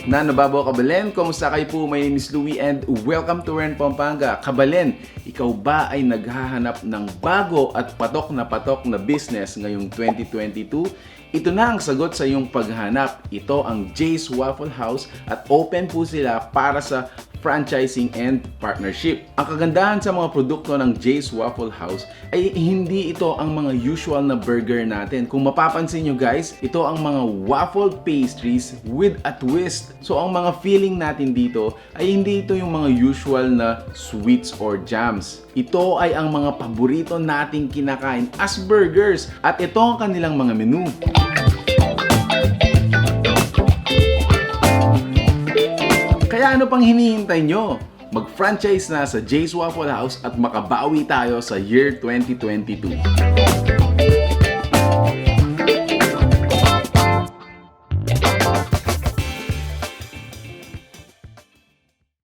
Nanababaw Kabalen, kumusta kayo po? My name is Louie and welcome to Ren Pampanga. Kabalen, ikaw ba ay naghahanap ng bago at patok na business ngayong 2022? Ito na ang sagot sa iyong paghanap. Ito ang Jay's Waffle House at open po sila para sa franchising and partnership. Ang kagandahan sa mga produkto ng Jay's Waffle House ay hindi ito ang mga usual na burger natin. Kung mapapansin nyo guys, ito ang mga waffle pastries with a twist. So ang mga feeling natin dito ay hindi ito yung mga usual na sweets or jams. Ito ay ang mga paborito nating kinakain as burgers at ito ang kanilang mga menu. Kaya ano pang hinihintay nyo? Mag-franchise na sa Jay's Waffle House at makabawi tayo sa year 2022.